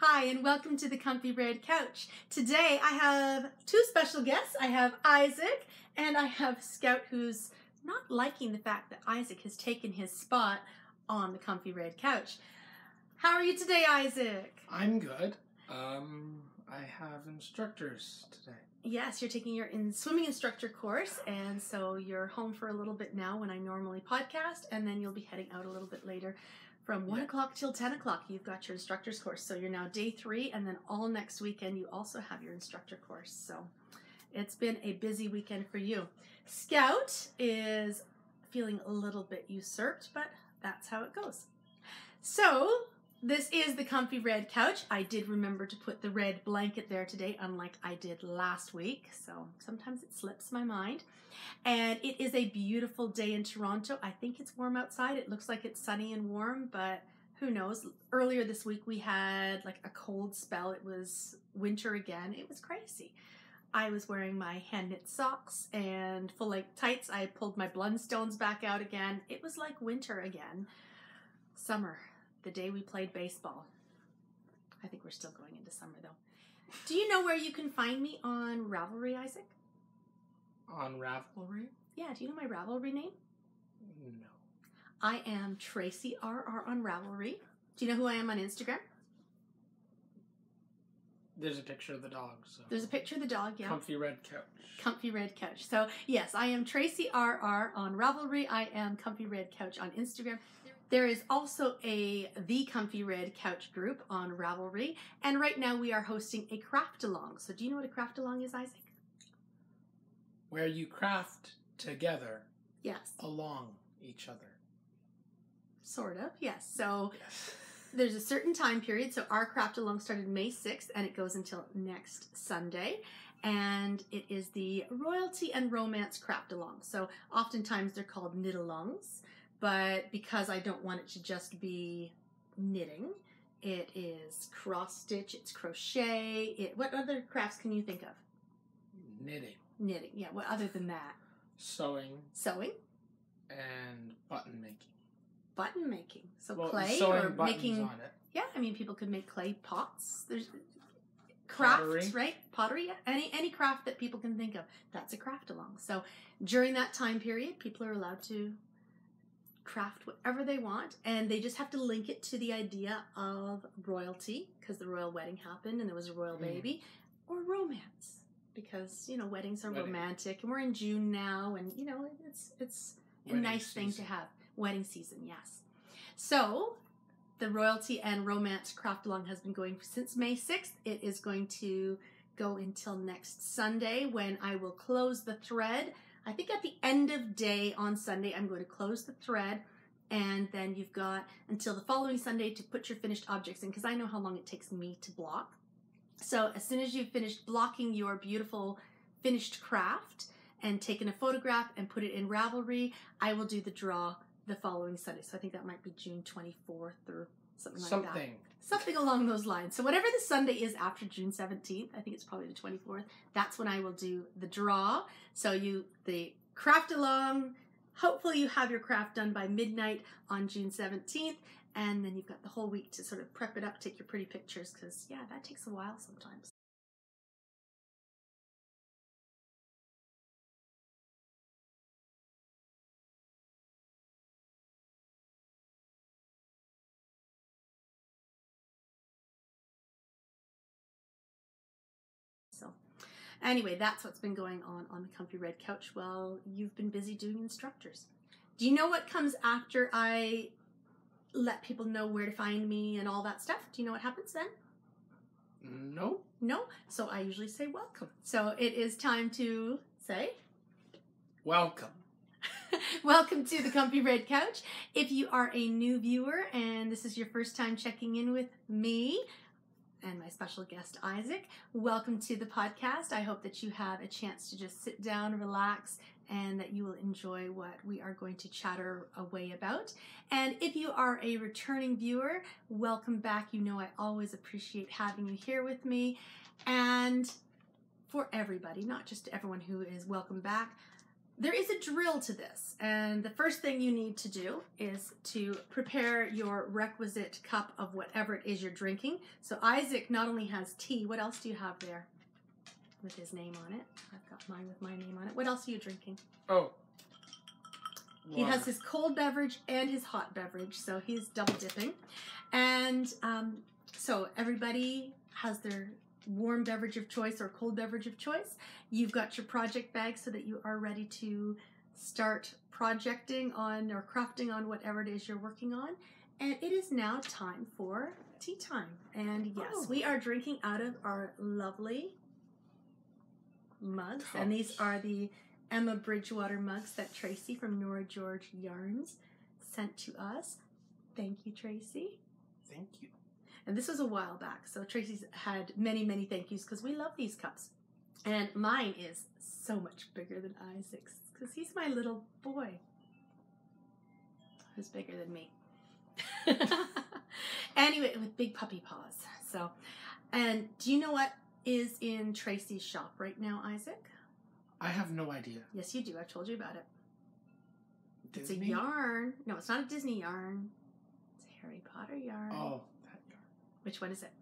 Hi, and welcome to the Comfy Red Couch. Today I have two special guests. I have Isaac, and I have Scout, who's not liking the fact that Isaac has taken his spot on the Comfy Red Couch. How are you today, Isaac? I'm good. I have instructors today. Yes, you're taking your swimming instructor course, and so you're home for a little bit now when I normally podcast, and then you'll be heading out a little bit later. From 1 o'clock till 10 o'clock, you've got your instructor's course. So you're now day 3, and then all next weekend, you also have your instructor course. So it's been a busy weekend for you. Scout is feeling a little bit usurped, but that's how it goes. So this is the Comfy Red Couch. I did remember to put the red blanket there today, unlike I did last week. So sometimes it slips my mind. And it is a beautiful day in Toronto. I think it's warm outside. It looks like it's sunny and warm, but who knows? Earlier this week we had like a cold spell. It was winter again. It was crazy. I was wearing my hand knit socks and full length tights. I pulled my Blundstones back out again. It was like winter again. Summer, the day we played baseball. I think we're still going into summer though. Do you know where you can find me on Ravelry, Isaac? On Ravelry? Yeah, do you know my Ravelry name? No. I am Tracy RR on Ravelry. Do you know who I am on Instagram? There's a picture of the dog. So. There's a picture of the dog, yeah. Comfy Red Couch. Comfy Red Couch. So, yes, I am Tracy RR on Ravelry. I am Comfy Red Couch on Instagram. There is also the Comfy Red Couch group on Ravelry. And right now we are hosting a craft-along. So do you know what a craft-along is, Isaac? Where you craft together. Yes. Along each other. Sort of, yes. So yes. There's a certain time period. So our craft along started May 6th and it goes until next Sunday. And it is the Royalty and Romance craft along. So oftentimes they're called knit alongs. But because I don't want it to just be knitting, it is cross stitch, it's crochet. What other crafts can you think of? Knitting. Knitting, yeah. What other than that? Sewing. Sewing. And button making. Button making. So well, clay sewing or buttons making. On it. Yeah, I mean people could make clay pots. There's craft, pottery. Right? Pottery. Yeah. Any craft that people can think of. That's a craft along. So during that time period, people are allowed to craft whatever they want, and they just have to link it to the idea of royalty because the royal wedding happened and there was a royal baby, or romance. Because, you know, weddings are romantic, and we're in June now, and, you know, it's a nice thing to have. Wedding season, yes. So, the Royalty and Romance Craft Along has been going since May 6th. It is going to go until next Sunday when I will close the thread. I think at the end of day on Sunday, I'm going to close the thread, and then you've got until the following Sunday to put your finished objects in, because I know how long it takes me to block. So as soon as you've finished blocking your beautiful finished craft and taken a photograph and put it in Ravelry, I will do the draw the following Sunday. So I think that might be June 24th or something like that. Something along those lines. So whatever the Sunday is after June 17th, I think it's probably the 24th, that's when I will do the draw. So the craft along, hopefully you have your craft done by midnight on June 17th. And then you've got the whole week to sort of prep it up, take your pretty pictures, because, yeah, that takes a while sometimes. So, anyway, that's what's been going on the Comfy Red Couch while you've been busy doing instructors. Do you know what comes after I let people know where to find me and all that stuff? Do you know what happens then? No. No? So I usually say welcome. So it is time to say welcome. Welcome to the Comfy Red Couch. If you are a new viewer and this is your first time checking in with me and my special guest Isaac, welcome to the podcast. I hope that you have a chance to just sit down, relax, and that you will enjoy what we are going to chatter away about. And if you are a returning viewer, welcome back. You know I always appreciate having you here with me. And for everybody, not just everyone who is welcome back, there is a drill to this, and the first thing you need to do is to prepare your requisite cup of whatever it is you're drinking. So Isaac not only has tea, what else do you have there with his name on it? I've got mine with my name on it. What else are you drinking? Oh. He has his cold beverage and his hot beverage, so he's double dipping. And so everybody has their warm beverage of choice or cold beverage of choice. You've got your project bag so that you are ready to start projecting on or crafting on whatever it is you're working on. And it is now time for tea time. And yes, we are drinking out of our lovely mugs. Cups. And these are the Emma Bridgewater mugs that Tracy from Nora George Yarns sent to us. Thank you, Tracy. Thank you. And this was a while back, so Tracy's had many, many thank yous because we love these cups. And mine is so much bigger than Isaac's because he's my little boy who's bigger than me. Anyway, with big puppy paws. So, and do you know what is in Tracy's shop right now, Isaac? I have no idea. Yes, you do. I've told you about it. Disney? It's a yarn. No, it's not a Disney yarn. It's a Harry Potter yarn. Oh, that yarn. Which one is it?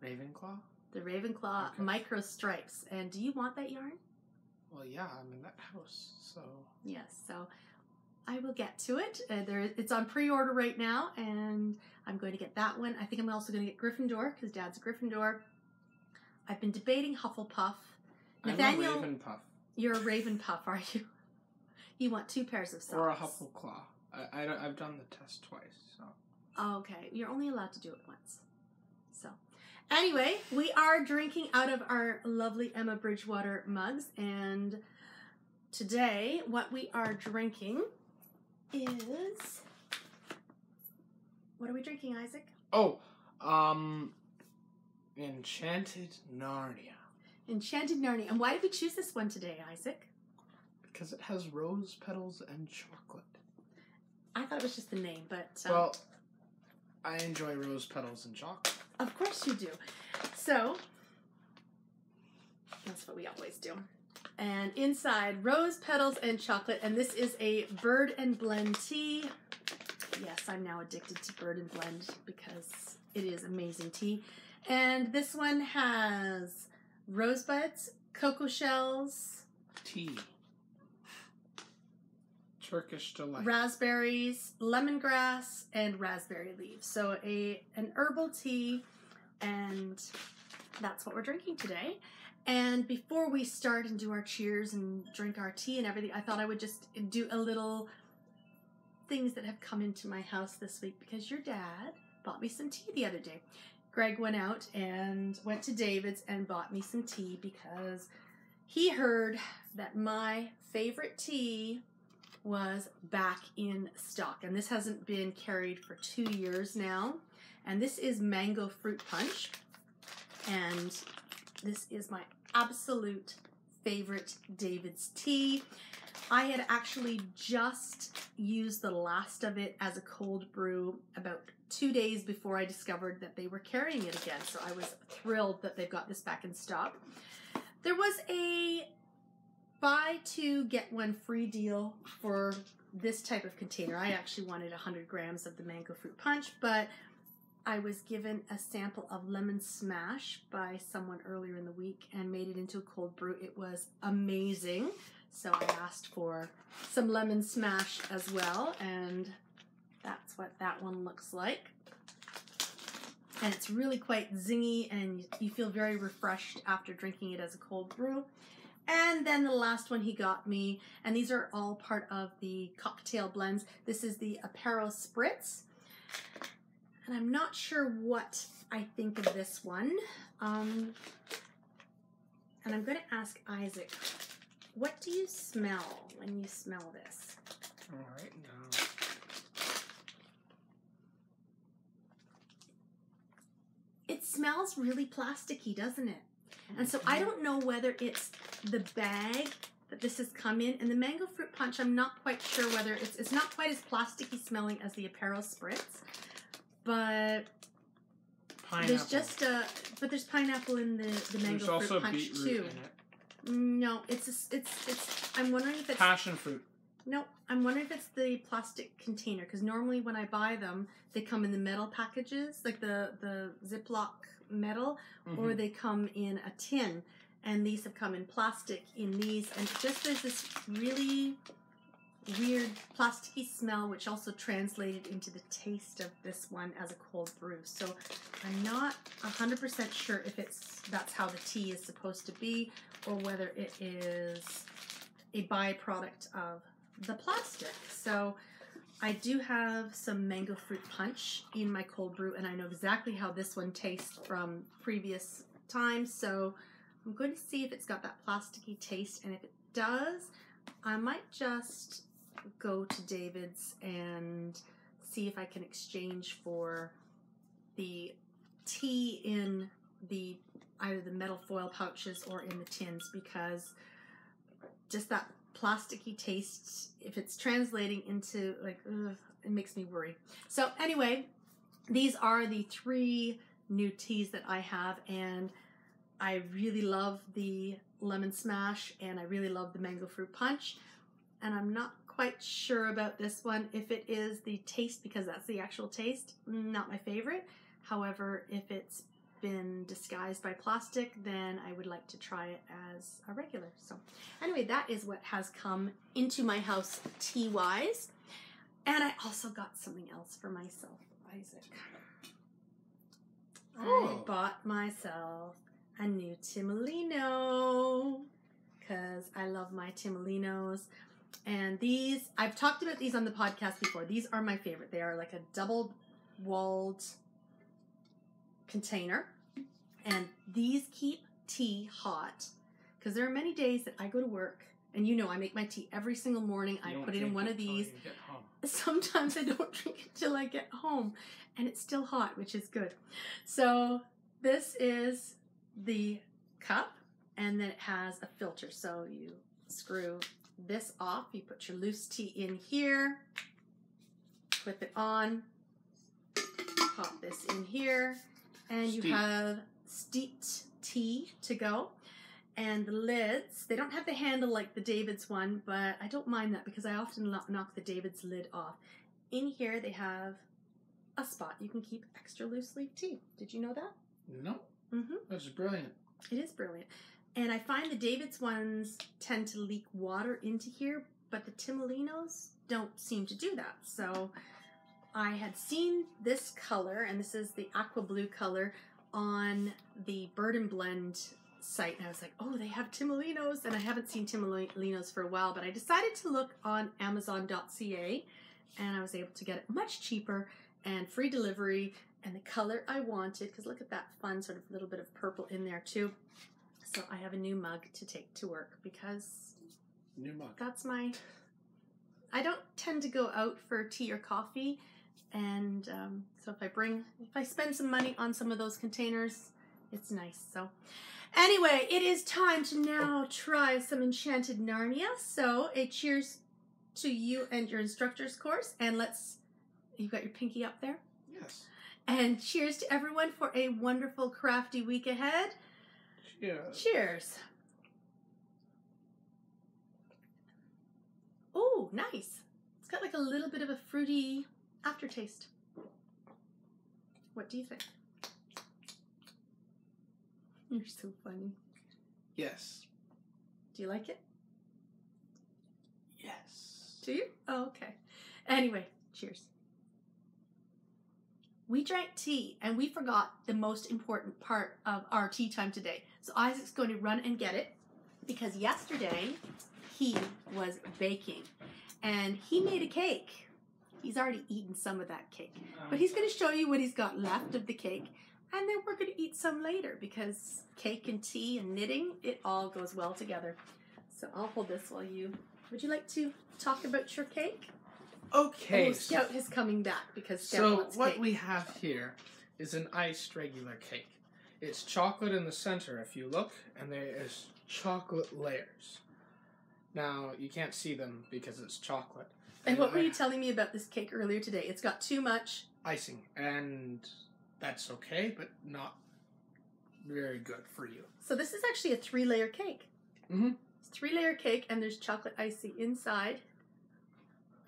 Ravenclaw? The Ravenclaw Okay. micro stripes. And do you want that yarn? Well, yeah, I'm in that house, so... Yes, so I will get to it. It's on pre-order right now, and I'm going to get that one. I think I'm also going to get Gryffindor, because Dad's a Gryffindor. I've been debating Hufflepuff. Nathaniel, I'm a Ravenpuff. you're a Ravenpuff, are you? You want 2 pairs of socks. Or a Huffleclaw. I've done the test twice, so... Oh, okay, you're only allowed to do it once. So, anyway, we are drinking out of our lovely Emma Bridgewater mugs, and today what we are drinking is... What are we drinking, Isaac? Oh, Enchanted Narnia. Enchanted Narnia. And why did we choose this one today, Isaac? Because it has rose petals and chocolate. I thought it was just the name, but... Well, I enjoy rose petals and chocolate. Of course you do. So, that's what we always do. And inside, rose petals and chocolate. And this is a Bird and Blend tea. Yes, I'm now addicted to Bird and Blend because it is amazing tea. And this one has rosebuds, cocoa shells, Tea. Turkish delight. raspberries, lemongrass, and raspberry leaves. So an herbal tea, and that's what we're drinking today. And before we start and do our cheers and drink our tea and everything, I thought I would just do a little things that have come into my house this week because your dad bought me some tea the other day. Greg went out and went to David's and bought me some tea because he heard that my favorite tea was back in stock. And this hasn't been carried for 2 years now. And this is mango fruit punch. And this is my absolute favorite David's tea. I had actually just used the last of it as a cold brew about 2 days before I discovered that they were carrying it again. So I was thrilled that they've got this back in stock. There was a buy 2 get 1 free deal for this type of container. I actually wanted 100 grams of the mango fruit punch, but I was given a sample of lemon smash by someone earlier in the week and made it into a cold brew. It was amazing. So I asked for some lemon smash as well, and that's what that one looks like. And it's really quite zingy, and you feel very refreshed after drinking it as a cold brew. And then the last one he got me, and these are all part of the cocktail blends. This is the Apero Spritz. And I'm not sure what I think of this one. And I'm going to ask Isaac, what do you smell when you smell this? All right, now. It smells really plasticky, doesn't it? And so I don't know whether it's the bag that this has come in. And the mango fruit punch, I'm not quite sure whether it's not quite as plasticky smelling as the Apero Spritz. But Pineapple. there's just there's pineapple in the mango There's also fruit punch beetroot too. in it. No, I'm wondering if it's... Passion fruit. No, I'm wondering if it's the plastic container, because normally when I buy them, they come in the metal packages, like the Ziploc metal, or they come in a tin, and these have come in plastic in these, and just there's this really weird plasticky smell, which also translated into the taste of this one as a cold brew. So I'm not 100% sure if that's how the tea is supposed to be, or whether it is a byproduct of the plastic. So I do have some mango fruit punch in my cold brew, and I know exactly how this one tastes from previous times. So I'm going to see if it's got that plasticky taste, and if it does, I might just go to David's and see if I can exchange for the tea in the either the metal foil pouches or in the tins, because just that plasticky taste, if it's translating into like, it makes me worry. So anyway, these are the 3 new teas that I have, and I really love the lemon smash, and I really love the mango fruit punch, and I'm not quite sure about this one, if it is the taste, because that's the actual taste, not my favorite. However, if it's been disguised by plastic, then I would like to try it as a regular. So anyway, that is what has come into my house tea wise. And I also got something else for myself, Isaac. I bought myself a new Timolino, because I love my Timolinos. And these, I've talked about these on the podcast before. These are my favorite. They are like a double-walled container, and these keep tea hot, because there are many days that I go to work, and you know I make my tea every single morning. I put it in one of these. Sometimes I don't drink it till I get home, and it's still hot, which is good. So this is the cup, and then it has a filter, so you screw this off, you put your loose tea in here, clip it on, pop this in here, and you have steeped tea to go. And the lids, they don't have the handle like the David's one, but I don't mind that, because I often knock the David's lid off. In here they have a spot you can keep extra loose leaf tea. Did you know that? No. That's brilliant. It is brilliant. And I find the David's ones tend to leak water into here, but the Timolinos don't seem to do that. So I had seen this color, and this is the aqua blue color, on the Bird and Blend site, and I was like, oh, they have Timolinos, and I haven't seen Timolinos for a while, but I decided to look on Amazon.ca, and I was able to get it much cheaper and free delivery, and the color I wanted, because look at that fun sort of little bit of purple in there too. So I have a new mug to take to work, because new mug. That's my... I don't tend to go out for tea or coffee, and so if I spend some money on some of those containers, it's nice. So anyway, it is time to now try some Enchanted Narnia. So a cheers to you and your instructor's course, and you got your pinky up there? Yes. And cheers to everyone for a wonderful crafty week ahead. Cheers. Cheers. Oh, nice. It's got like a little bit of a fruity aftertaste. What do you think? You're so funny. Yes. Do you like it? Yes. Do you? Oh, okay. Anyway, cheers. We drank tea, and we forgot the most important part of our tea time today. So Isaac's going to run and get it, because yesterday he was baking, and he made a cake. He's already eaten some of that cake, but he's going to show you what he's got left of the cake, and then we're going to eat some later, because cake and tea and knitting, it all goes well together. So I'll hold this while you... Would you like to talk about your cake? Okay. Oh, Scout is coming back, because Scout wants what cake. we have here is an iced regular cake. It's chocolate in the center if you look, and there is chocolate layers. Now, you can't see them because it's chocolate. And what were you telling me about this cake earlier today? It's got too much icing, and that's okay, but not very good for you. So this is actually a 3-layer cake. Mm-hmm. It's 3-layer cake, and there's chocolate icing inside.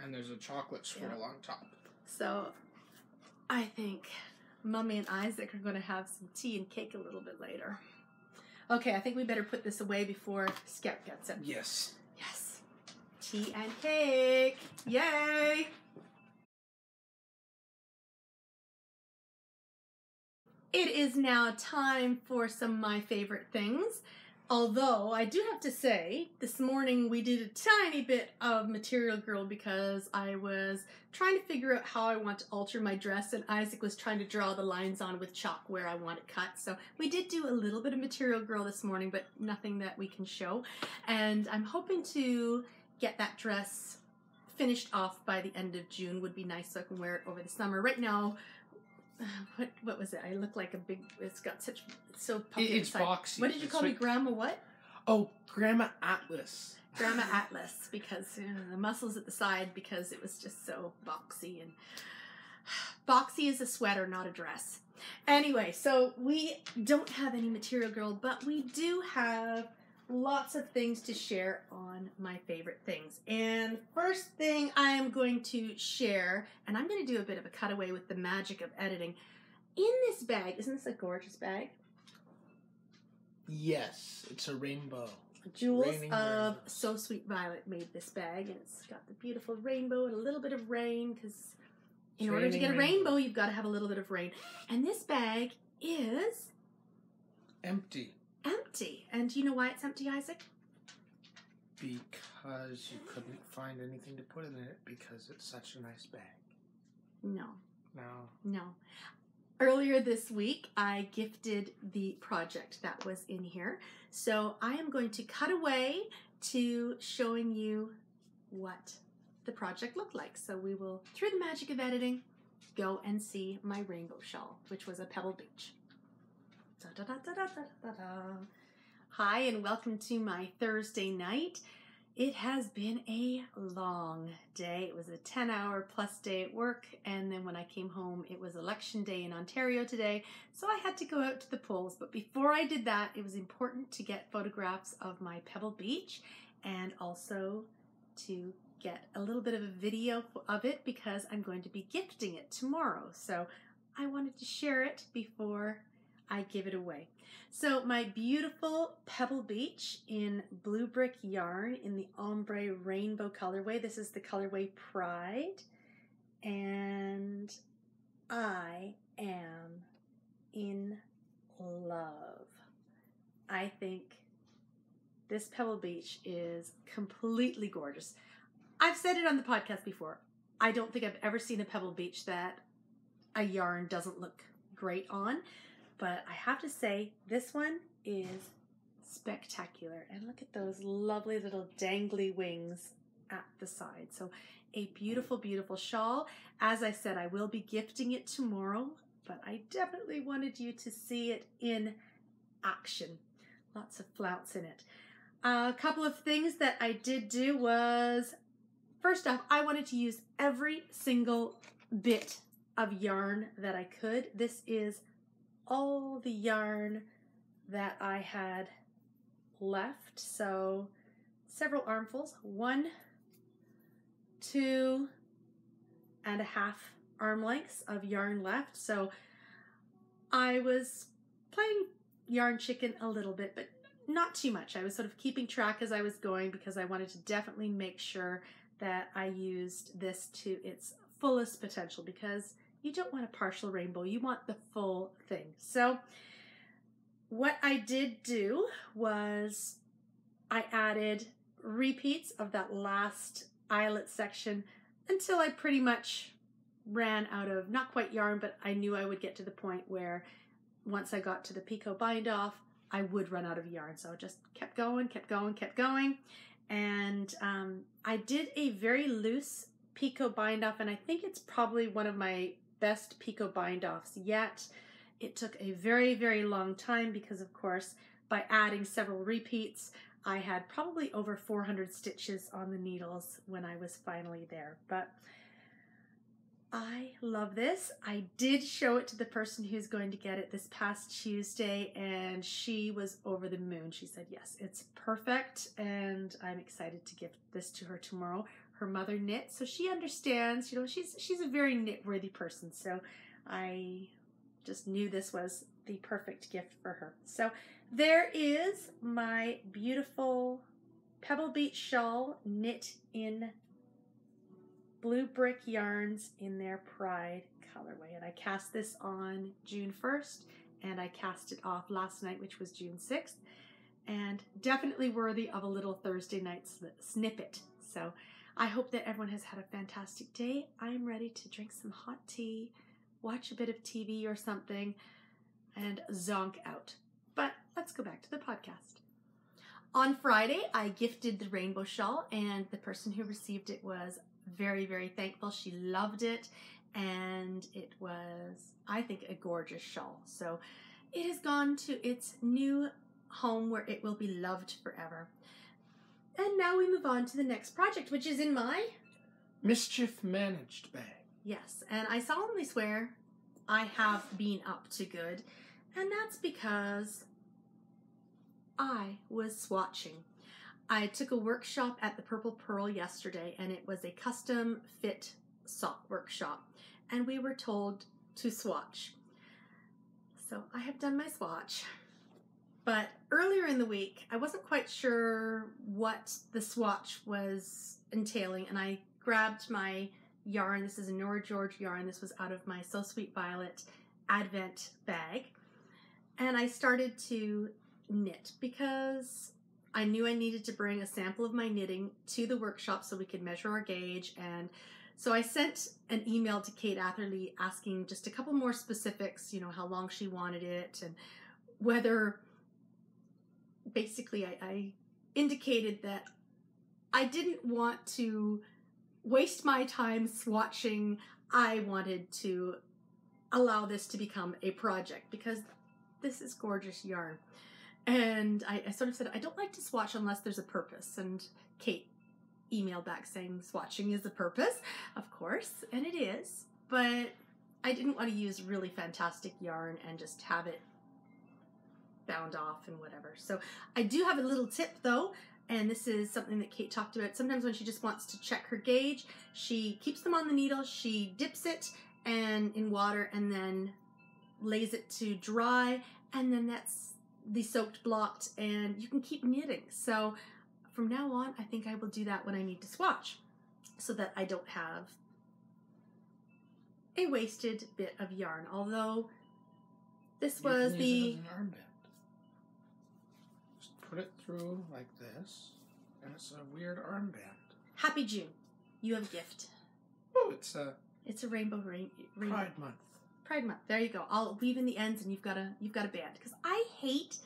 And there's a chocolate swirl on top. So I think Mommy and Isaac are going to have some tea and cake a little bit later. Okay, I think we better put this away before Scout gets it. Yes. Yes. Tea and cake. Yay! It is now time for some of my favorite things. Although, I do have to say, this morning we did a tiny bit of Material Girl because I was trying to figure out how I want to alter my dress, and Isaac was trying to draw the lines on with chalk where I want it cut. So we did do a little bit of Material Girl this morning, but nothing that we can show. And I'm hoping to get that dress finished off by the end of June. Would be nice so I can wear it over the summer. Right now, what was it? I look like a big, it's got such, it's so puffy. It's inside. boxy. What did you call me, Grandma what? Oh, Grandma Atlas. Grandma Atlas, because the muscles at the side, because it was just so boxy. And boxy is a sweater, not a dress. Anyway, so we don't have any Material Girl, but we do have lots of things to share on my favorite things. And first thing I am going to share, and I'm going to do a bit of a cutaway with the magic of editing. In this bag, isn't this a gorgeous bag? Yes, it's a rainbow. Jules Raining of rainbows. So Sweet Violet made this bag, and it's got the beautiful rainbow and a little bit of rain, because in order to get a rainbow, you've got to have a little bit of rain. And this bag is Empty. empty. And do you know why it's empty, Isaac? Because you couldn't find anything to put in it because it's such a nice bag. No. No. Earlier this week, I gifted the project that was in here. So I am going to cut away to showing you what the project looked like. So we will, through the magic of editing, go and see my rainbow shawl, which was a Pebble Beach. Da, da, da, da, da, da, da. Hi, and welcome to my Thursday night. It has been a long day. It was a 10-hour plus day at work, and then when I came home, it was election day in Ontario today, so I had to go out to the polls. But before I did that, it was important to get photographs of my Pebble Beach and also to get a little bit of a video of it because I'm going to be gifting it tomorrow. So I wanted to share it before I give it away. So my beautiful Pebble Beach in blue brick yarn in the ombre rainbow colorway. This is the colorway Pride. And I am in love. I think this Pebble Beach is completely gorgeous. I've said it on the podcast before. I don't think I've ever seen a Pebble Beach that a yarn doesn't look great on. But I have to say, this one is spectacular. And look at those lovely little dangly wings at the side. So a beautiful, beautiful shawl. As I said, I will be gifting it tomorrow, but I definitely wanted you to see it in action. Lots of flounce in it. A couple of things that I did do was, first off, I wanted to use every single bit of yarn that I could. This is all the yarn that I had left. So several armfuls, 1, 2.5 arm lengths of yarn left. So I was playing yarn chicken a little bit, but not too much. I was sort of keeping track as I was going because I wanted to definitely make sure that I used this to its fullest potential, because you don't want a partial rainbow, you want the full thing. So what I did do was I added repeats of that last eyelet section until I pretty much ran out of, not quite yarn, but I knew I would get to the point where once I got to the picot bind off, I would run out of yarn. So I just kept going, kept going, kept going. And I did a very loose picot bind off, and I think it's probably one of my best picot bind offs yet. It took a very, very long time because, of course, by adding several repeats, I had probably over 400 stitches on the needles when I was finally there. But I love this. I did show it to the person who's going to get it this past Tuesday, and she was over the moon. She said, yes, it's perfect, and I'm excited to give this to her tomorrow. Her mother knit, so she understands. You know, she's a very knit-worthy person, so I just knew this was the perfect gift for her. So there is my beautiful Pebble Beach shawl knit in Blue Brick yarns in their Pride colorway. And I cast this on June 1st, and I cast it off last night, which was June 6th, and definitely worthy of a little Thursday night snippet. So I hope that everyone has had a fantastic day. I'm ready to drink some hot tea, watch a bit of TV or something, and zonk out. But let's go back to the podcast. On Friday, I gifted the rainbow shawl, and the person who received it was very, very thankful. She loved it, and it was, I think, a gorgeous shawl. So it has gone to its new home where it will be loved forever. And now we move on to the next project, which is in my Mischief Managed bag. Yes, and I solemnly swear I have been up to good, and that's because I was swatching. I took a workshop at the Purple Pearl yesterday, and it was a custom fit sock workshop, and we were told to swatch. So I have done my swatch, but earlier in the week I wasn't quite sure what the swatch was entailing, and I grabbed my yarn. This is a Nora George yarn. This was out of my So Sweet Violet Advent bag, and I started to knit because I knew I needed to bring a sample of my knitting to the workshop so we could measure our gauge. And so I sent an email to Kate Atherley asking just a couple more specifics, you know, how long she wanted it, and whether, basically I indicated that I didn't want to waste my time swatching. I wanted to allow this to become a project because this is gorgeous yarn. And I sort of said, I don't like to swatch unless there's a purpose. And Kate emailed back saying swatching is a purpose, of course, and it is. But I didn't want to use really fantastic yarn and just have it bound off and whatever. So I do have a little tip though, and this is something that Kate talked about. Sometimes when she just wants to check her gauge, she keeps them on the needle, she dips it and in water and then lays it to dry, and then that's the soaked blocked, and you can keep knitting. So from now on, I think I will do that when I need to swatch so that I don't have a wasted bit of yarn. Although this was the... use it as an armband. Just put it through like this, and it's a weird armband. Happy June. You have a gift. Oh, it's a rainbow Pride Month. Pride Month. There you go. I'll weave in the ends, and you've got a band. Because I hate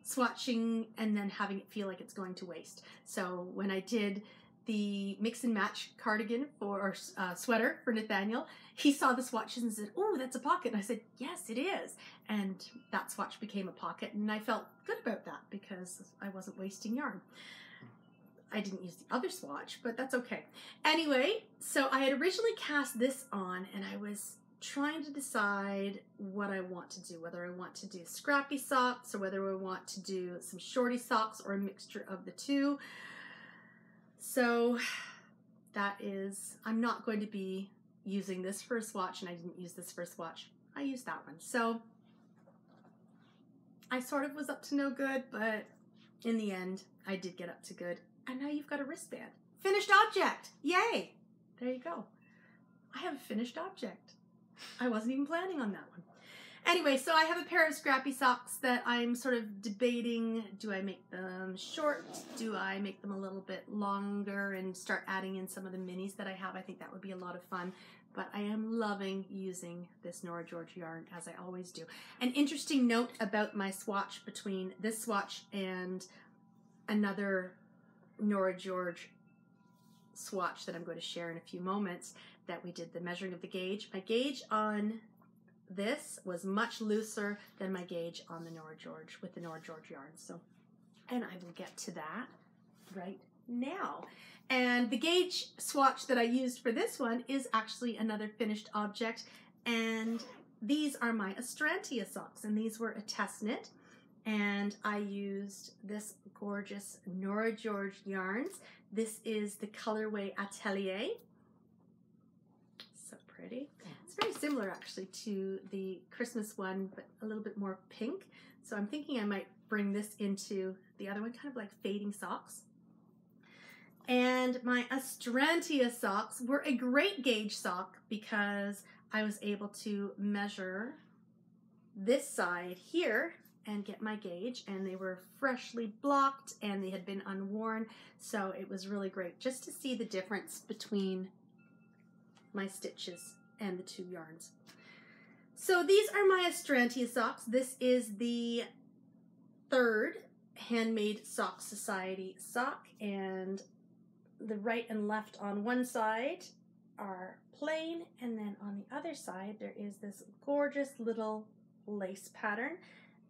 swatching and then having it feel like it's going to waste. So when I did the mix and match cardigan or sweater for Nathaniel, he saw the swatches and said, "Oh, that's a pocket." And I said, "Yes, it is." And that swatch became a pocket, and I felt good about that because I wasn't wasting yarn. I didn't use the other swatch, but that's okay. Anyway, so I had originally cast this on, and I was trying to decide what I want to do, whether I want to do scrappy socks or whether I want to do some shorty socks or a mixture of the two. So that is, I'm not going to be using this for a swatch, and I didn't use this for a swatch. I used that one. So I sort of was up to no good, but in the end, I did get up to good. And now you've got a wristband. Finished object! Yay! There you go. I have a finished object. I wasn't even planning on that one. Anyway, so I have a pair of scrappy socks that I'm sort of debating. Do I make them short? Do I make them a little bit longer and start adding in some of the minis that I have? I think that would be a lot of fun. But I am loving using this Nora George yarn, as I always do. An interesting note about my swatch between this swatch and another Nora George swatch that I'm going to share in a few moments, that we did the measuring of the gauge. My gauge on this was much looser than my gauge on the Nora George with the Nora George yarn. So, and I will get to that right now. And the gauge swatch that I used for this one is actually another finished object, and these are my Astrantia socks, and these were a test knit, and I used this gorgeous Nora George yarns. This is the colorway Atelier. So pretty. It's very similar actually to the Christmas one, but a little bit more pink. So I'm thinking I might bring this into the other one, kind of like fading socks. And my Astrantia socks were a great gauge sock because I was able to measure this side here and get my gauge, and they were freshly blocked and they had been unworn. So it was really great just to see the difference between my stitches and the two yarns. So these are my Astrantia socks. This is the third Handmade Sock Society sock, and the right and left on one side are plain, and then on the other side there is this gorgeous little lace pattern.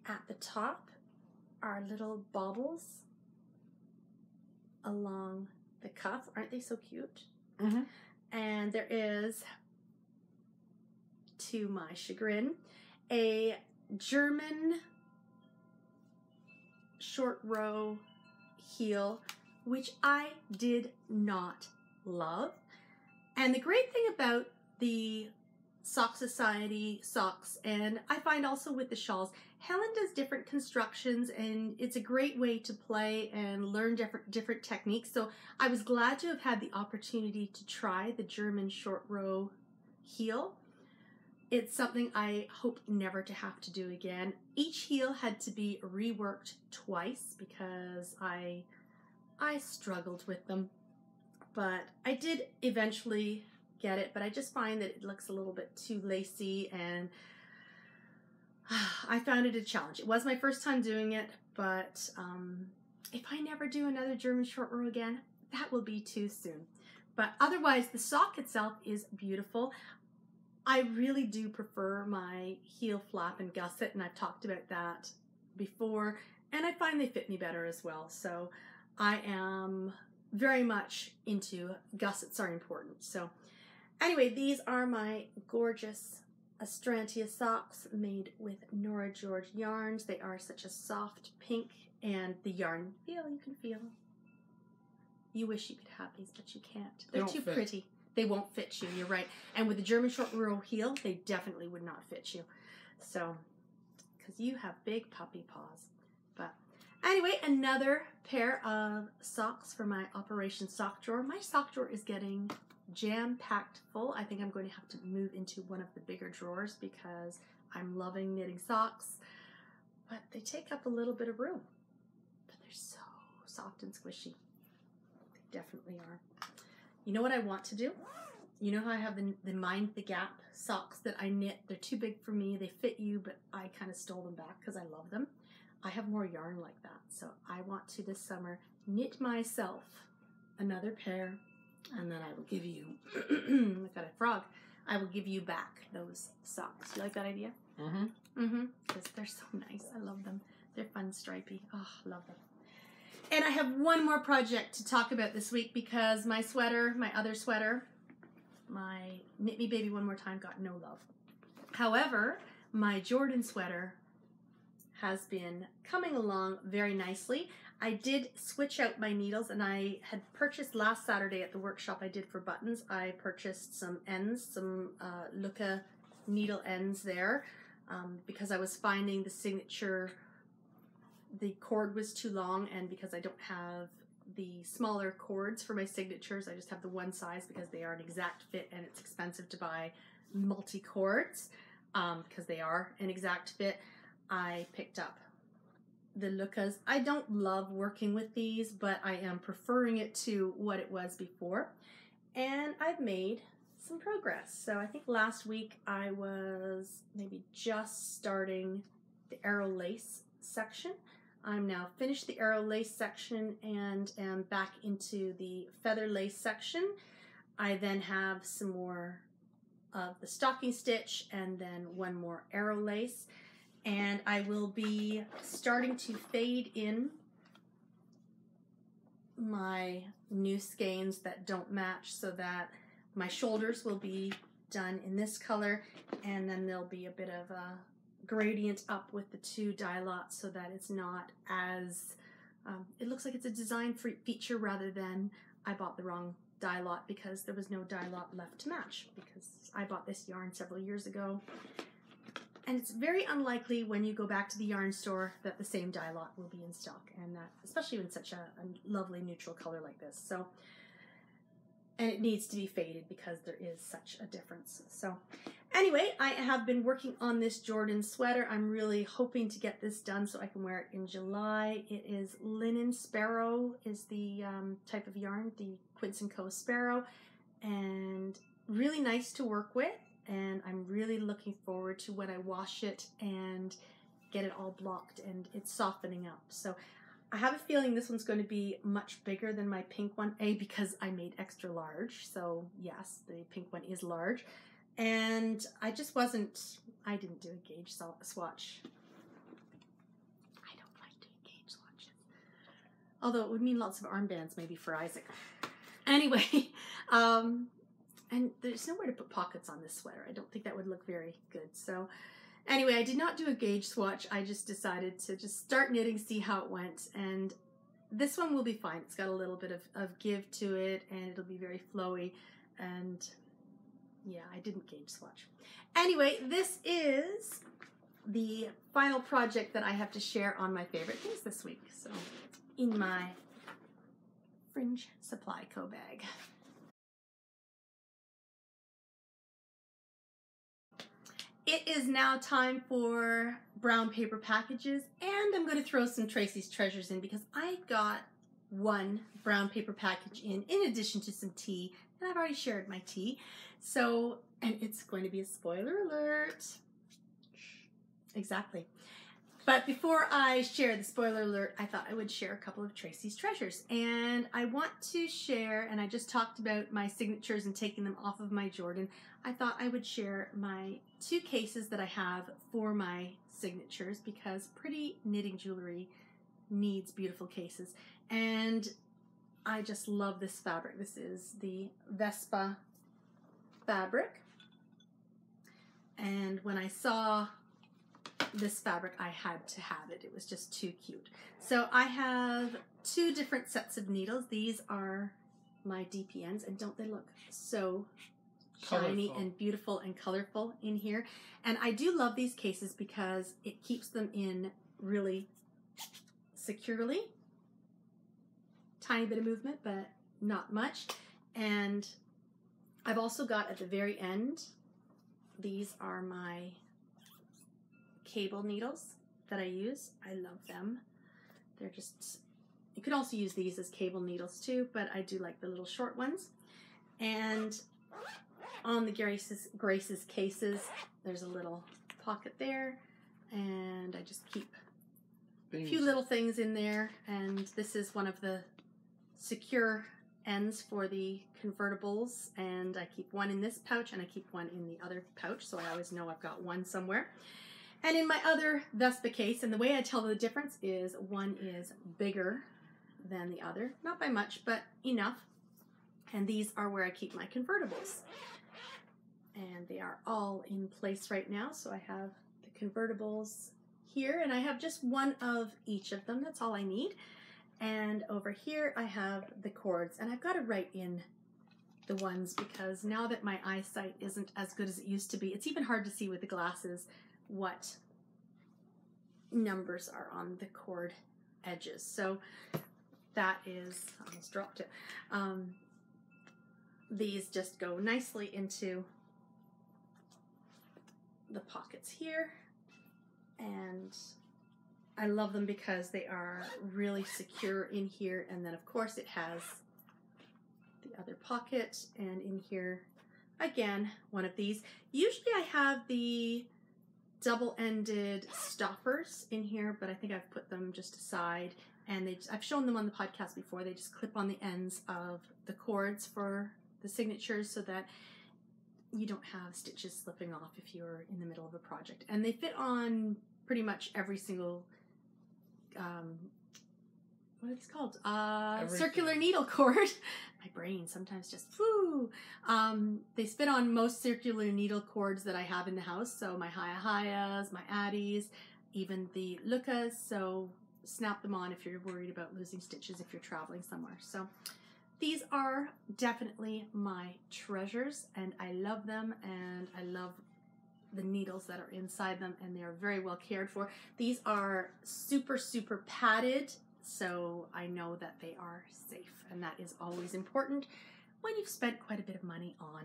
At the top are little baubles along the cuff. Aren't they so cute? Mm-hmm. And there is, to my chagrin, a German short row heel, which I did not love. And the great thing about the Sock Society socks, and I find also with the shawls, Helen does different constructions, and it's a great way to play and learn different techniques. So I was glad to have had the opportunity to try the German short row heel. It's something I hope never to have to do again. Each heel had to be reworked twice because I struggled with them, but I did eventually get it, but I just find that it looks a little bit too lacy, and I found it a challenge. It was my first time doing it, but if I never do another German short row again, that will be too soon. But otherwise, the sock itself is beautiful. I really do prefer my heel flap and gusset, and I've talked about that before, and I find they fit me better as well. So I am very much into gussets are important. So anyway, these are my gorgeous Astrantia socks made with Nora George yarns. They are such a soft pink, and the yarn you can feel. You wish you could have these, but you can't. They're too pretty. They won't fit you, you're right. And with the German short row heel, they definitely would not fit you. So, because you have big puppy paws. But anyway, another pair of socks for my Operation Sock Drawer. My sock drawer is getting jam-packed full. I think I'm going to have to move into one of the bigger drawers because I'm loving knitting socks. But they take up a little bit of room. But they're so soft and squishy. They definitely are. You know what I want to do? You know how I have the Mind the Gap socks that I knit? They're too big for me. They fit you, but I kind of stole them back because I love them. I have more yarn like that. So I want to this summer knit myself another pair, and then I will give you, look at a frog, I will give you back those socks. You like that idea? Mm-hmm. Mm-hmm. Because they're so nice. I love them. They're fun, stripy. Oh, love them. And I have one more project to talk about this week because my sweater, my other sweater, my Knit Me Baby One More Time got no love. However, my Jordan sweater has been coming along very nicely. I did switch out my needles, and I had purchased last Saturday at the workshop I did for buttons. I purchased some ends, some Lucca needle ends there because I was finding the signature, the cord was too long, and because I don't have the smaller cords for my signatures, I just have the one size because they are an exact fit, and it's expensive to buy multi-cords because they are an exact fit. I picked up the Luccas. I don't love working with these, but I am preferring it to what it was before, and I've made some progress. So I think last week I was maybe just starting the arrow lace section. I'm now finished the arrow lace section and am back into the feather lace section. I then have some more of the stocking stitch and then one more arrow lace. And I will be starting to fade in my new skeins that don't match, so that my shoulders will be done in this color, and then there'll be a bit of a gradient up with the two dye lots so that it's not as, it looks like it's a design feature rather than I bought the wrong dye lot because there was no dye lot left to match, because I bought this yarn several years ago. And it's very unlikely when you go back to the yarn store that the same dye lot will be in stock, and that especially in such a lovely neutral color like this. So, and it needs to be faded because there is such a difference. So anyway, I have been working on this Jordan sweater. I'm really hoping to get this done so I can wear it in July. It is Linen Sparrow is the type of yarn, the Quince & Co. Sparrow, and really nice to work with. And I'm really looking forward to when I wash it and get it all blocked and it's softening up. So I have a feeling this one's going to be much bigger than my pink one, because I made extra large. So yes, the pink one is large. And I didn't do a gauge swatch. I don't like doing gauge swatches. Although it would mean lots of armbands maybe for Isaac. Anyway, and there's nowhere to put pockets on this sweater. I don't think that would look very good. So anyway, I did not do a gauge swatch. I just decided to just start knitting, see how it went. And this one will be fine. It's got a little bit of give to it, and it'll be very flowy. And yeah, I didn't gauge swatch. Anyway, this is the final project that I have to share on my favorite things this week. So in my Fringe Supply Co. bag. It is now time for brown paper packages, and I'm going to throw some Tracy's Treasures in because I got one brown paper package in addition to some tea, and I've already shared my tea. So, and it's going to be a spoiler alert. Exactly. But before I share the spoiler alert, I thought I would share a couple of Tracy's Treasures. And I want to share, and I just talked about my signatures and taking them off of my Jordan. I thought I would share my two cases that I have for my signatures, because pretty knitting jewelry needs beautiful cases. And I just love this fabric. This is the Vespa fabric. And when I saw this fabric, I had to have it. It was just too cute. So I have two different sets of needles. These are my DPNs, and don't they look so shiny and beautiful and colorful in here? And I do love these cases because it keeps them in really securely. Tiny bit of movement, but not much. And I've also got at the very end, these are my cable needles that I use. I love them. They're just, you could also use these as cable needles too, but I do like the little short ones. And on the Grace's cases, there's a little pocket there, and I just keep a few little things in there. And this is one of the secure ends for the convertibles, and I keep one in this pouch and I keep one in the other pouch, so I always know I've got one somewhere. And in my other Vespa case, and the way I tell the difference is one is bigger than the other, not by much, but enough. And these are where I keep my convertibles. And they are all in place right now. So I have the convertibles here, and I have just one of each of them. That's all I need. And over here I have the cords, and I've got to write in the ones because now that my eyesight isn't as good as it used to be, it's even hard to see with the glasses what numbers are on the cord edges. So that is, I almost dropped it. These just go nicely into the pockets here, and I love them because they are really secure in here. And then of course it has the other pocket, and in here again one of these. Usually I have the double-ended stoppers in here, but I think I've put them just aside, and I've shown them on the podcast before. They just clip on the ends of the cords for the signatures so that you don't have stitches slipping off if you're in the middle of a project. And they fit on pretty much every single what are these called? Everything. Circular needle cord. My brain sometimes just, whoo. They fit on most circular needle cords that I have in the house. So my Hayas, my Addies, even the Lucas. So snap them on if you're worried about losing stitches if you're traveling somewhere. So these are definitely my treasures, and I love them, and I love the needles that are inside them, and they're very well cared for. These are super, super padded, so I know that they are safe, and that is always important when you've spent quite a bit of money on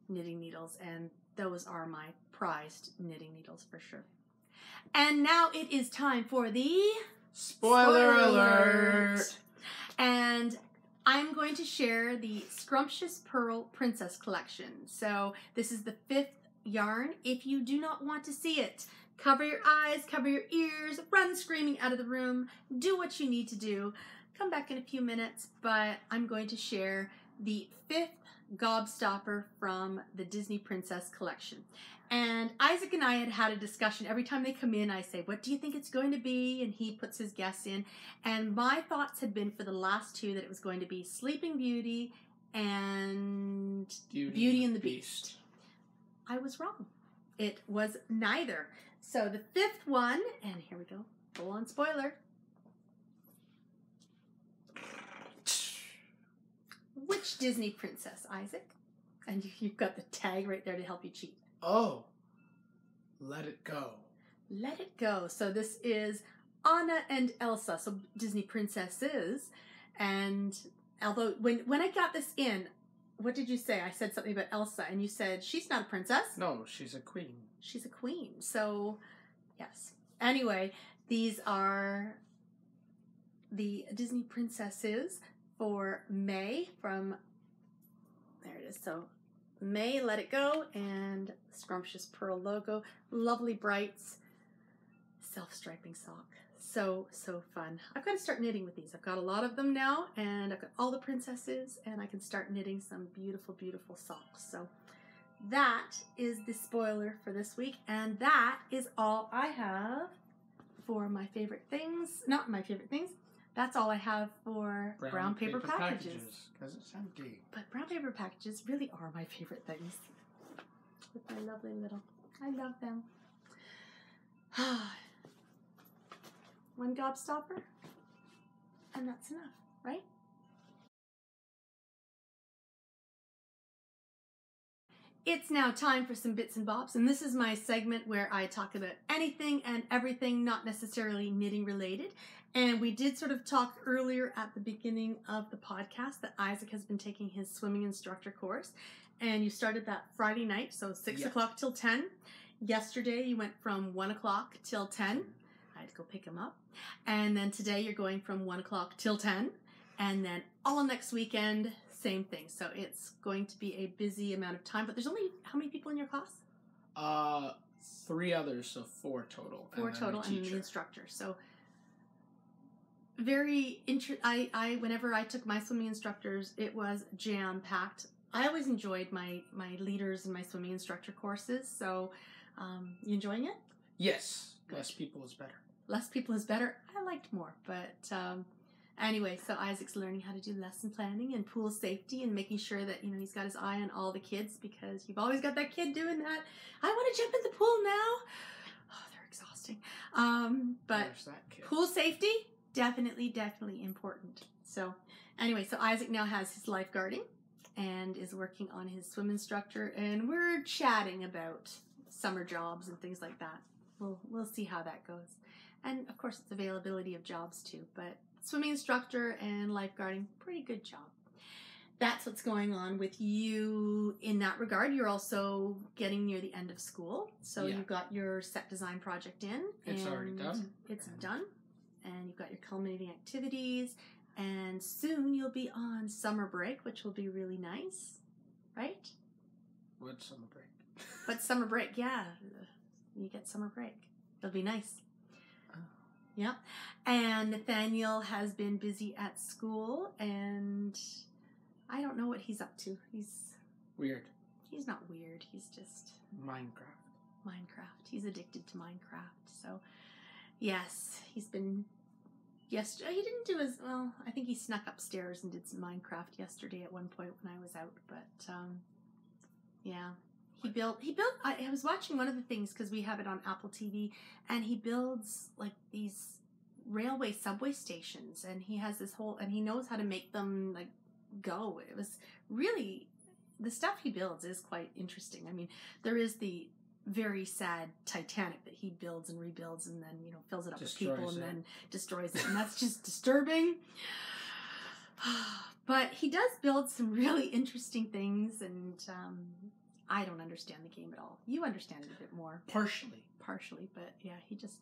knitting needles, and those are my prized knitting needles for sure. And now it is time for the Spoiler alert! And I'm going to share the Scrumptious Pearl Princess Collection. So this is the 5th yarn. If you do not want to see it, cover your eyes, cover your ears, run screaming out of the room, do what you need to do. Come back in a few minutes, but I'm going to share the 5th gobstopper from the Disney Princess Collection. And Isaac and I had a discussion. Every time they come in, I say, what do you think it's going to be? And he puts his guess in. And my thoughts had been for the last two that it was going to be Sleeping Beauty and Beauty and the Beast. I was wrong. It was neither. So the 5th one, and here we go, full on spoiler. Which Disney princess, Isaac? And you've got the tag right there to help you cheat. Oh, Let It Go. Let It Go. So this is Anna and Elsa, so Disney princesses. And although when I got this in, what did you say? I said something about Elsa, and you said she's not a princess. No, she's a queen. She's a queen. So, yes. Anyway, these are the Disney princesses for May from, there it is. So May, Let It Go, and Scrumptious Pearl logo. Lovely brights. Self-striping sock. So, so fun. I've got to start knitting with these. I've got a lot of them now, and I've got all the princesses, and I can start knitting some beautiful, beautiful socks. So that is the spoiler for this week, and that is all I have for my favorite things. Not my favorite things. That's all I have for brown paper packages. Because it's empty. But brown paper packages really are my favorite things. With my lovely little, I love them. One gobstopper, and that's enough, right? It's now time for some bits and bobs, and this is my segment where I talk about anything and everything not necessarily knitting related. And we did sort of talk earlier at the beginning of the podcast that Isaac has been taking his swimming instructor course, and you started that Friday night, so 6 o'clock till 10. Yesterday you went from 1 o'clock till 10. I had to go pick him up. And then today you're going from 1 o'clock till 10. And then all next weekend, same thing. So it's going to be a busy amount of time. But there's only, how many people in your class? 3 others, so 4 total. 4 total, and the instructor. So very whenever I took my swimming instructors, it was jam-packed. I always enjoyed my leaders and my swimming instructor courses. So you enjoying it? Yes. Less people is better. Less people is better. I liked more, but anyway, so Isaac's learning how to do lesson planning and pool safety and making sure that, you know, he's got his eye on all the kids, because you've always got that kid doing that. I want to jump in the pool now. Oh, they're exhausting. But There's that kid. Pool safety, definitely important. So anyway, so Isaac now has his lifeguarding and is working on his swim instructor, and we're chatting about summer jobs and things like that. We'll see how that goes. And of course it's availability of jobs too, but swimming instructor and lifeguarding, pretty good job. That's what's going on with you in that regard. You're also getting near the end of school, so you've got your set design project in. It's already done. It's done, and you've got your culminating activities, and soon you'll be on summer break, which will be really nice, right? What summer break? But summer break, yeah. You get summer break. It'll be nice. Oh. Yeah. And Nathaniel has been busy at school, and I don't know what he's up to. He's weird. He's not weird. He's just Minecraft. He's addicted to Minecraft. So, yes, he's been yesterday. He didn't do as well. I think he snuck upstairs and did some Minecraft yesterday at one point when I was out. But yeah, he built. I was watching one of the things because we have it on Apple TV, and he builds like these railway subway stations, and he has this whole, and he knows how to make them like go. It was really, the stuff he builds is quite interesting. I mean, there is the very sad Titanic that he builds and rebuilds and then, you know, fills it up with people and then destroys it. And that's just disturbing. But he does build some really interesting things, and I don't understand the game at all. You understand it a bit more. Partially, but yeah, he just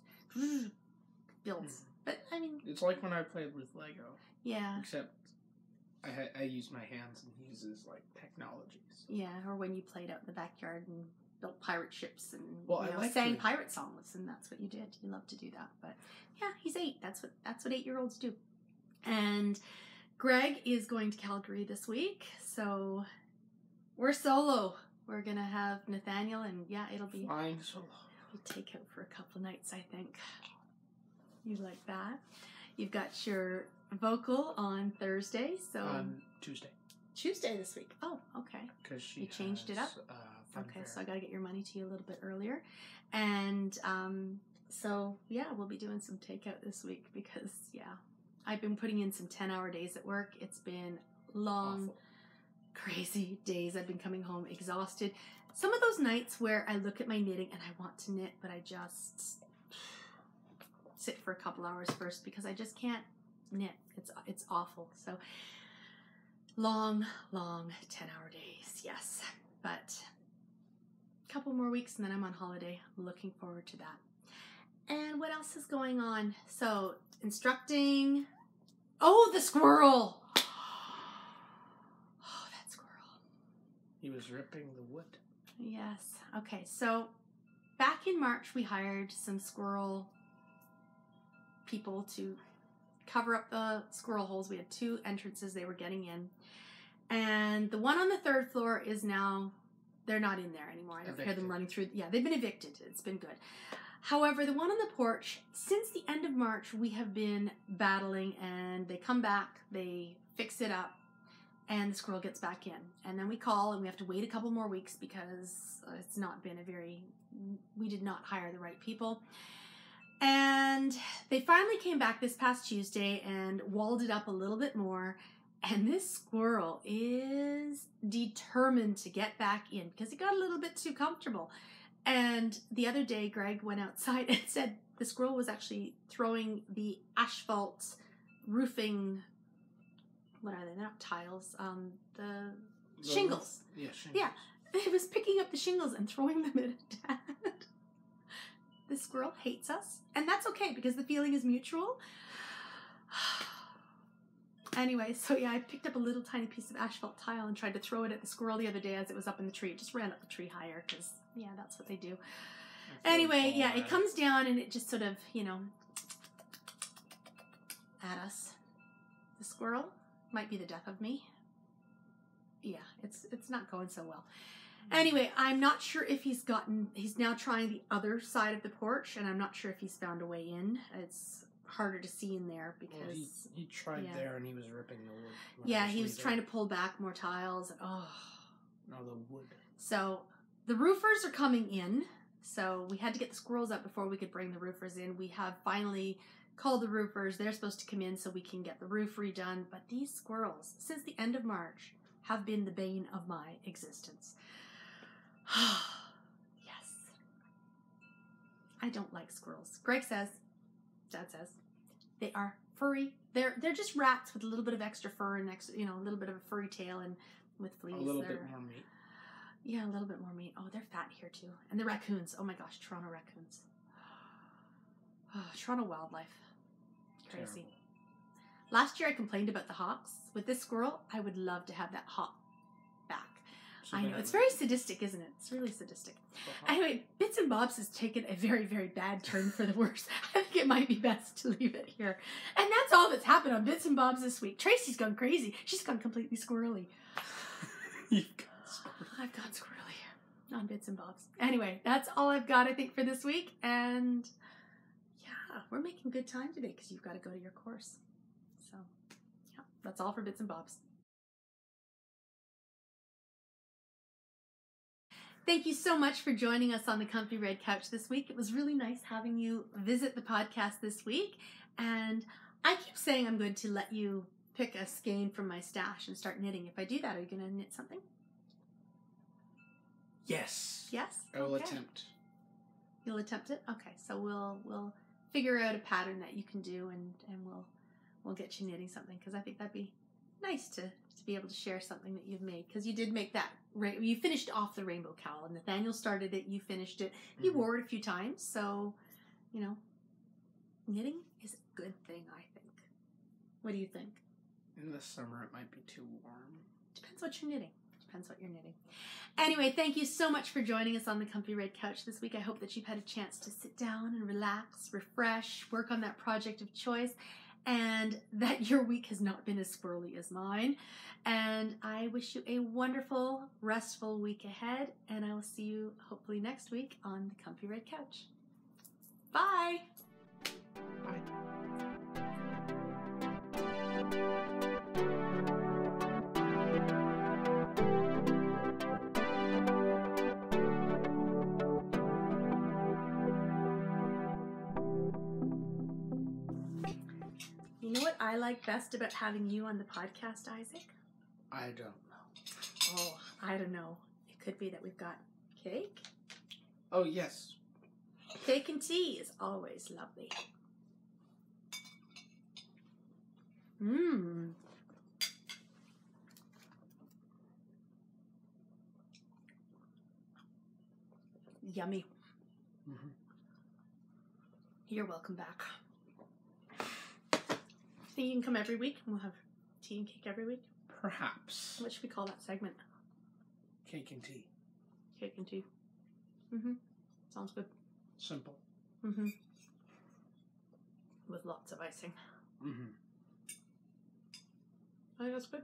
builds. But I mean, it's like when I played with Lego. Yeah. Except I use my hands and he uses like technologies. Yeah, or when you played out in the backyard and built pirate ships and I sang pirate songs, and that's what you did. You love to do that. But yeah, he's 8. That's what 8-year-olds do. And Greg is going to Calgary this week, so we're solo. We're gonna have Nathaniel, and yeah, it'll be flying solo. It'll be takeout for a couple nights, I think. You like that? You've got your vocal on Thursday, so on Tuesday this week. Oh, okay. Because she changed it up. Okay, fair. so I got to get your money to you a little bit earlier, and so yeah, we'll be doing some takeout this week because I've been putting in some 10-hour days at work. It's been long, Awful. crazy days. I've been coming home exhausted. Some of those nights where I look at my knitting and I want to knit, but I just sit for a couple hours first because I just can't knit. It's awful. So long 10-hour days, yes. But a couple more weeks and then I'm on holiday. I'm looking forward to that. And what else is going on? So instructing. Oh, the squirrel. Oh, that squirrel. He was ripping the wood. Yes. Okay, so back in March we hired some squirrel people to cover up the squirrel holes. We had 2 entrances they were getting in. And the one on the 3rd floor is now, they're not in there anymore. I don't hear them running through. Yeah, they've been evicted. It's been good. However, the one on the porch, since the end of March, we have been battling, and they come back, they fix it up, and the squirrel gets back in. And then we call, and we have to wait a couple more weeks because it's not been we did not hire the right people. And they finally came back this past Tuesday and walled it up a little bit more. And this squirrel is determined to get back in because it got a little bit too comfortable. And the other day, Greg went outside and said the squirrel was actually throwing the asphalt roofing, what are they? They're not tiles, the shingles. Yeah, shingles. Yeah, it was picking up the shingles and throwing them at Dad. The squirrel hates us, and that's okay because the feeling is mutual. Anyway, so yeah, I picked up a little tiny piece of asphalt tile and tried to throw it at the squirrel the other day as it was up in the tree. It just ran up the tree higher because, yeah, that's what they do. Anyway, yeah, it comes down and it just sort of, at us. The squirrel might be the death of me. Yeah, it's not going so well. Anyway, I'm not sure if he's now trying the other side of the porch, and I'm not sure if he's found a way in. It's harder to see in there because he tried there and he was ripping the wood. Yeah, he was trying to pull back more tiles. No, the wood. So the roofers are coming in. So we had to get the squirrels up before we could bring the roofers in. We have finally called the roofers. They're supposed to come in so we can get the roof redone. But these squirrels, since the end of March, have been the bane of my existence. Yes. I don't like squirrels. Greg says, Dad says, they are furry. They're just rats with a little bit of extra fur and a little bit of a furry tail and with fleas. A little bit more meat. Yeah, a little bit more meat. Oh, they're fat here too. And the raccoons. Oh my gosh, Toronto raccoons. Oh, Toronto wildlife. Crazy. Terrible. Last year I complained about the hawks. With this squirrel, I would love to have that hawk back. I know. It's very sadistic, isn't it? It's really sadistic. Anyway, Bits and Bobs has taken a very, very bad turn for the worse. I think it might be best to leave it here. And that's all that's happened on Bits and Bobs this week. Tracy's gone crazy. She's gone completely squirrely. You've gone squirrely. I've gone squirrely on Bits and Bobs. Anyway, that's all I've got, I think, for this week. And yeah, we're making good time today because you've got to go to your course. So, yeah, that's all for Bits and Bobs. Thank you so much for joining us on the Comfy Red Couch this week. It was really nice having you visit the podcast this week. And I keep saying I'm going to let you pick a skein from my stash and start knitting. If I do that, are you going to knit something? Yes. Yes? I will Okay. attempt. You'll attempt it? Okay, so we'll figure out a pattern that you can do, and we'll get you knitting something, because I think that'd be nice to be able to share something that you've made, because you did make that. You finished off the rainbow cowl, and Nathaniel started it. You finished it. You wore it a few times, so knitting is a good thing, I think. What do you think? In the summer, it might be too warm. Depends what you're knitting. Depends what you're knitting. Anyway, thank you so much for joining us on the Comfy Red Couch this week. I hope that you've had a chance to sit down and relax, refresh, work on that project of choice, and that your week has not been as squirrely as mine. And I wish you a wonderful, restful week ahead, and I will see you hopefully next week on the Comfy Red Couch. Bye! Bye. You know what I like best about having you on the podcast, Isaac? I don't know. Oh, I don't know. It could be that we've got cake. Oh, yes. Cake and tea is always lovely. Mmm. Yummy. Mm-hmm. You're welcome back. Think you can come every week and we'll have tea and cake every week? Perhaps. What should we call that segment? Cake and tea. Cake and tea. Mm-hmm. Sounds good. Simple. Mm-hmm. With lots of icing. Mm-hmm. I think that's good.